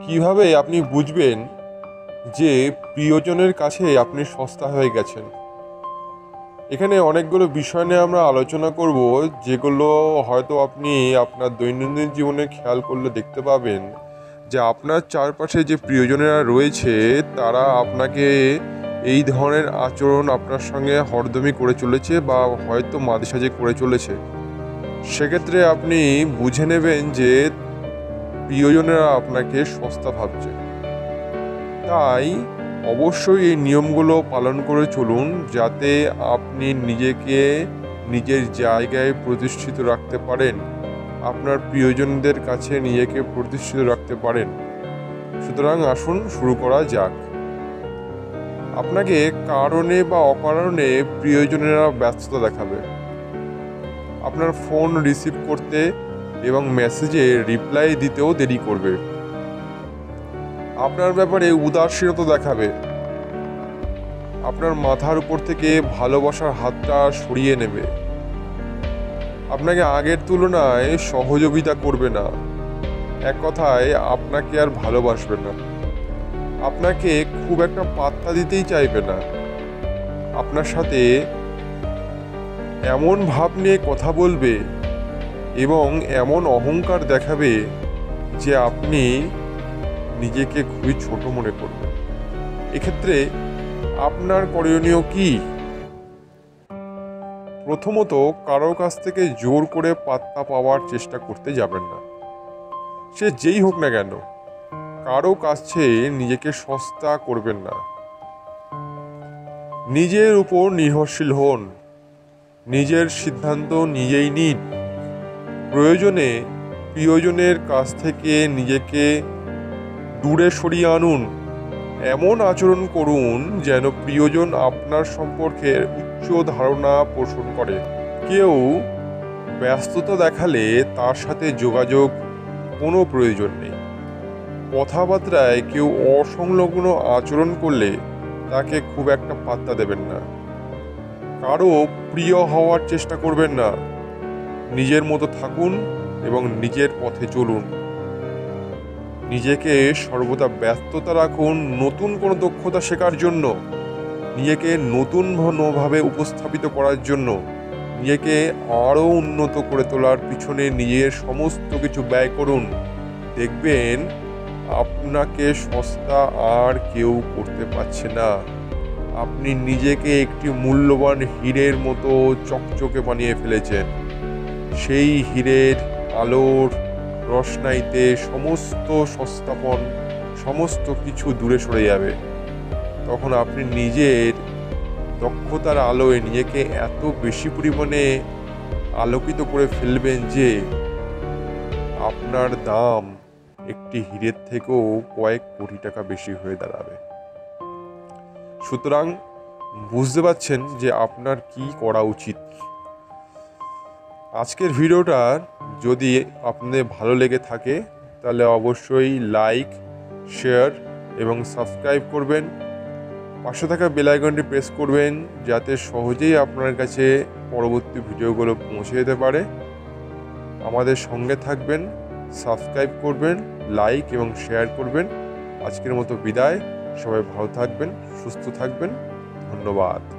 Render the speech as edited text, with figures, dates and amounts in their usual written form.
কিভাবে আপনি বুঝবেন যে প্রিয়জনের কাছে আপনি সস্তা হয়ে গেছেন? এখানে অনেকগুলো বিষয় নিয়ে আমরা আলোচনা করব, যেগুলো হয়তো আপনি আপনার দৈনন্দিন জীবনে খেয়াল করলে দেখতে পাবেন যে আপনার চারপাশে যে প্রিয়জনেরা রয়েছে তারা আপনাকে এই ধরনের আচরণ আপনার সঙ্গে হরদমি করে চলেছে বা হয়তো মাঝে করে চলেছে। সেক্ষেত্রে আপনি বুঝে নেবেন যে প্রিয়জনেরা আপনাকে সস্তা ভাবছে। তাই অবশ্যই এই নিয়মগুলো পালন করে চলুন, যাতে আপনি নিজেকে নিজের জায়গায় প্রতিষ্ঠিত রাখতে পারেন, আপনার প্রিয়জনদের কাছে নিজেকে প্রতিষ্ঠিত রাখতে পারেন। সুতরাং আসুন শুরু করা যাক। আপনাকে কারণে বা অকারণে প্রিয়জনেরা ব্যস্ততা দেখাবে। আপনার ফোন রিসিভ করতে এবং মেসেজে রিপ্লাই দিতেও দেরি করবে। আপনার ব্যাপারে উদাসীনতা দেখাবে। আপনার মাথার উপর থেকে ভালোবাসার হাতটা সরিয়ে নেবে। আপনাকে আগের তুলনায় সহযোগিতা করবে না। এক কথায় আপনাকে আর ভালোবাসবে না। আপনাকে খুব একটা পাত্তা দিতেই চাইবে না। আপনার সাথে এমন ভাব নিয়ে কথা বলবে এবং এমন অহংকার দেখাবে যে আপনি নিজেকে খুবই ছোট মনে করবেন। এক্ষেত্রে আপনার করণীয় কি? প্রথমত, কারো কাছ থেকে জোর করে পাত্তা পাওয়ার চেষ্টা করতে যাবেন না। সে যেই হোক না কেন, কারো কাছে নিজেকে সস্তা করবেন না। নিজের উপর নির্ভরশীল হন। নিজের সিদ্ধান্ত নিজেই নিন। প্রয়োজনে প্রিয়জনের কাছ থেকে নিজেকে দূরে সরিয়ে আনুন। এমন আচরণ করুন যেন প্রিয়জন আপনার সম্পর্কে উচ্চ ধারণা পোষণ করে। কেউ ব্যস্ততা দেখালে তার সাথে যোগাযোগ কোনো প্রয়োজন নেই। কথাবার্তায় কেউ অসংলগ্ন আচরণ করলে তাকে খুব একটা পাত্তা দেবেন না। কারো প্রিয় হওয়ার চেষ্টা করবেন না। নিজের মতো থাকুন এবং নিজের পথে চলুন। নিজেকে সর্বদা ব্যস্ততা রাখুন নতুন কোনো দক্ষতা শেখার জন্য, নিজেকে নতুনভাবে উপস্থাপিত করার জন্য, নিজেকে আরও উন্নত করে তোলার পিছনে নিজের সমস্ত কিছু ব্যয় করুন। দেখবেন আপনাকে সস্তা আর কেউ করতে পারছে না। আপনি নিজেকে একটি মূল্যবান হীরের মতো চকচকে বানিয়ে ফেলেছেন। সেই হীরের আলোর রোশনাইতে সমস্ত সস্তাপন, সমস্ত কিছু দূরে সরে যাবে। তখন আপনি নিজের দক্ষতার আলোয় নিজেকে এত বেশি পরিমাণে আলোকিত করে ফেলবেন যে আপনার দাম একটি হীরের থেকেও কয়েক কোটি টাকা বেশি হয়ে দাঁড়াবে। সুতরাং বুঝতে পারছেন যে আপনার কি করা উচিত। আজকের ভিডিওটা যদি আপনাদের ভালো লেগে থাকে তাহলে অবশ্যই লাইক, শেয়ার এবং সাবস্ক্রাইব করবেন। পাশে থাকা বেল আইকনটি প্রেস করবেন যাতে সহজেই আপনার কাছে পরবর্তী ভিডিওগুলো পৌঁছে যেতে পারে। আমাদের সঙ্গে থাকবেন, সাবস্ক্রাইব করবেন, লাইক এবং শেয়ার করবেন। আজকের মতো বিদায়। সবাই ভালো থাকবেন, সুস্থ থাকবেন। ধন্যবাদ।